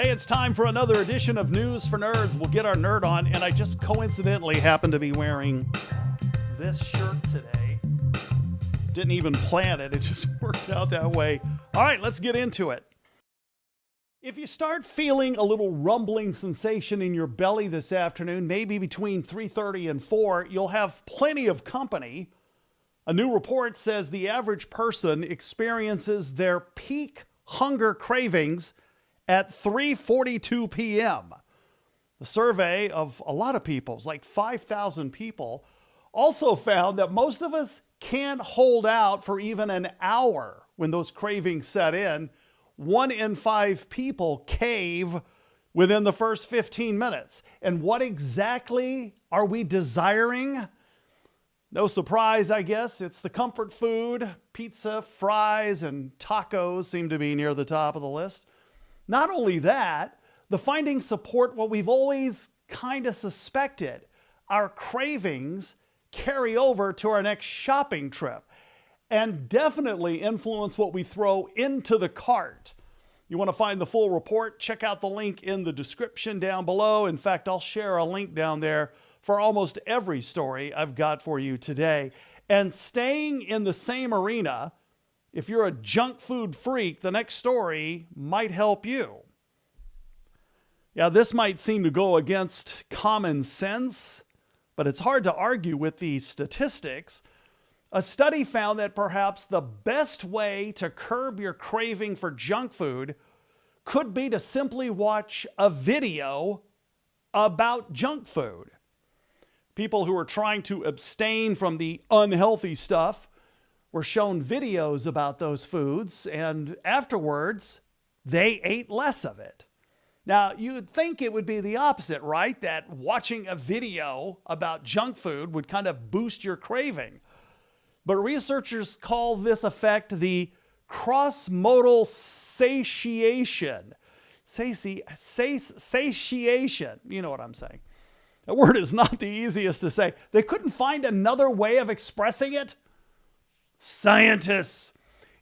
Hey, it's time for another edition of News for Nerds. We'll get our nerd on, and I just coincidentally happen to be wearing this shirt today. Didn't even plan it, it just worked out that way. All right, let's get into it. If you start feeling a little rumbling sensation in your belly this afternoon, maybe between 3:30 and 4, you'll have plenty of company. A new report says the average person experiences their peak hunger cravings at 3:42 p.m. The survey of a lot of people, it's like 5,000 people, also found that most of us can't hold out for even an hour when those cravings set in. 1 in 5 people cave within the first 15 minutes. And what exactly are we desiring? No surprise, I guess. It's the comfort food. Pizza, fries, and tacos seem to be near the top of the list. Not only that, the findings support what we've always kind of suspected. Our cravings carry over to our next shopping trip and definitely influence what we throw into the cart. You want to find the full report? Check out the link in the description down below. In fact, I'll share a link down there for almost every story I've got for you today. And staying in the same arena, if you're a junk food freak, the next story might help you. Yeah, this might seem to go against common sense, but it's hard to argue with these statistics. A study found that perhaps the best way to curb your craving for junk food could be to simply watch a video about junk food. People who are trying to abstain from the unhealthy stuff were shown videos about those foods, and afterwards, they ate less of it. Now, you'd think it would be the opposite, right? That watching a video about junk food would kind of boost your craving. But researchers call this effect the cross-modal satiation. Satiation, you know what I'm saying. That word is not the easiest to say. They couldn't find another way of expressing it. Scientists.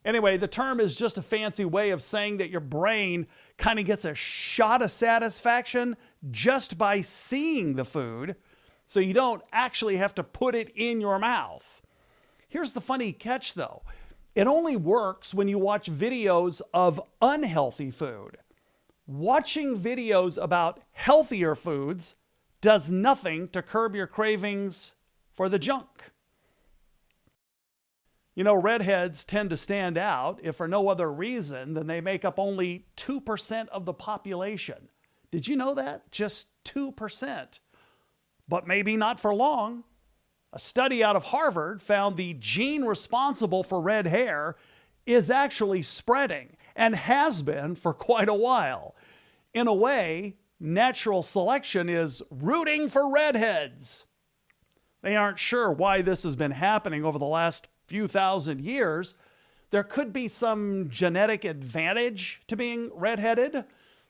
Anyway, the term is just a fancy way of saying that your brain kind of gets a shot of satisfaction just by seeing the food, so you don't actually have to put it in your mouth. Here's the funny catch, though. It only works when you watch videos of unhealthy food. Watching videos about healthier foods does nothing to curb your cravings for the junk. You know, redheads tend to stand out, if for no other reason than they make up only 2% of the population. Did you know that? Just 2%. But maybe not for long. A study out of Harvard found the gene responsible for red hair is actually spreading and has been for quite a while. In a way, natural selection is rooting for redheads. They aren't sure why this has been happening over the last few thousand years. There could be some genetic advantage to being redheaded,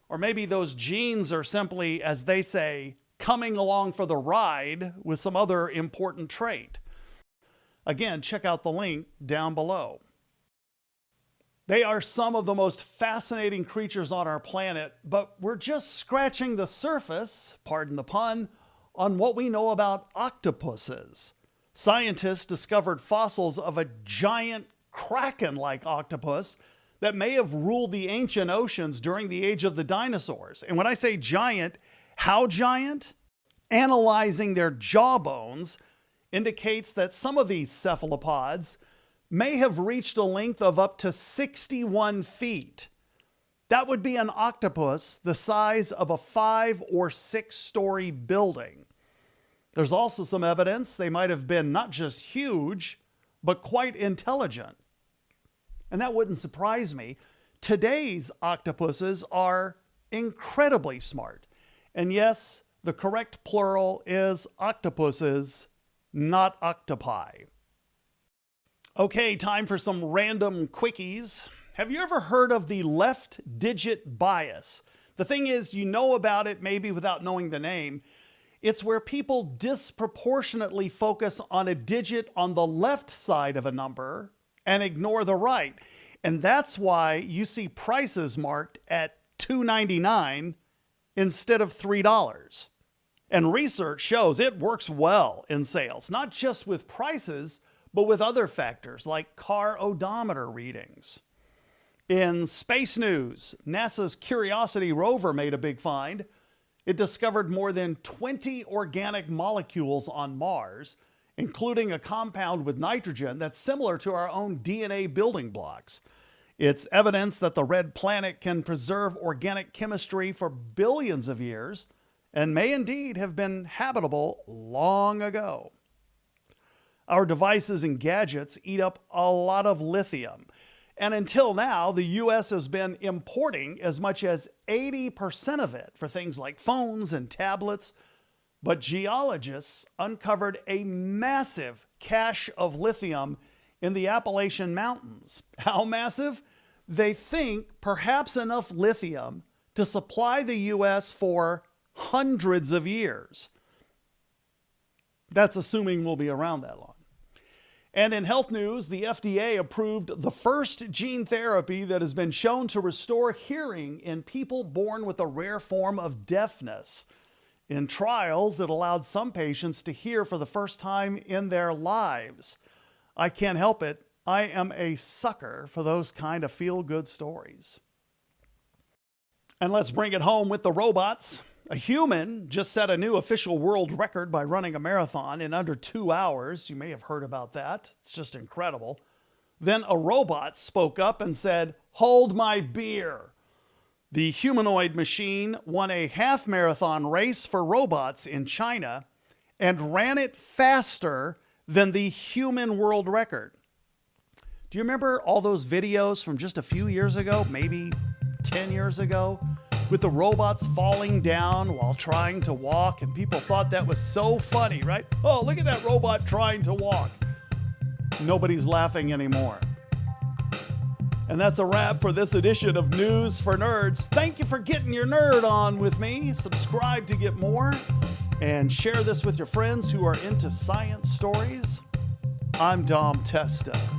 or maybe those genes are simply, as they say, coming along for the ride with some other important trait. Again, check out the link down below. They are some of the most fascinating creatures on our planet, but we're just scratching the surface, pardon the pun, on what we know about octopuses. Scientists discovered fossils of a giant kraken-like octopus that may have ruled the ancient oceans during the age of the dinosaurs. And when I say giant, how giant? Analyzing their jawbones indicates that some of these cephalopods may have reached a length of up to 61 feet. That would be an octopus the size of a 5 or 6 story building. There's also some evidence they might have been not just huge, but quite intelligent. And that wouldn't surprise me. Today's octopuses are incredibly smart. And yes, the correct plural is octopuses, not octopi. Okay, time for some random quickies. Have you ever heard of the left digit bias? The thing is, you know about it maybe without knowing the name. It's where people disproportionately focus on a digit on the left side of a number and ignore the right. And that's why you see prices marked at $2.99 instead of $3. And research shows it works well in sales, not just with prices, but with other factors like car odometer readings. In space news, NASA's Curiosity rover made a big find. It discovered more than 20 organic molecules on Mars, including a compound with nitrogen that's similar to our own DNA building blocks. It's evidence that the red planet can preserve organic chemistry for billions of years and may indeed have been habitable long ago. Our devices and gadgets eat up a lot of lithium. And until now, the U.S. has been importing as much as 80% of it for things like phones and tablets. But geologists uncovered a massive cache of lithium in the Appalachian Mountains. How massive? They think perhaps enough lithium to supply the U.S. for hundreds of years. That's assuming we'll be around that long. And in health news, the FDA approved the first gene therapy that has been shown to restore hearing in people born with a rare form of deafness. In trials, it allowed some patients to hear for the first time in their lives. I can't help it. I am a sucker for those kind of feel-good stories. And let's bring it home with the robots. A human just set a new official world record by running a marathon in under 2 hours. You may have heard about that. It's just incredible. Then a robot spoke up and said, "Hold my beer." The humanoid machine won a half marathon race for robots in China and ran it faster than the human world record. Do you remember all those videos from just a few years ago, maybe 10 years ago, with the robots falling down while trying to walk? And people thought that was so funny, right? Oh, look at that robot trying to walk. Nobody's laughing anymore. And that's a wrap for this edition of News for Nerds. Thank you for getting your nerd on with me. Subscribe to get more and share this with your friends who are into science stories. I'm Dom Testa.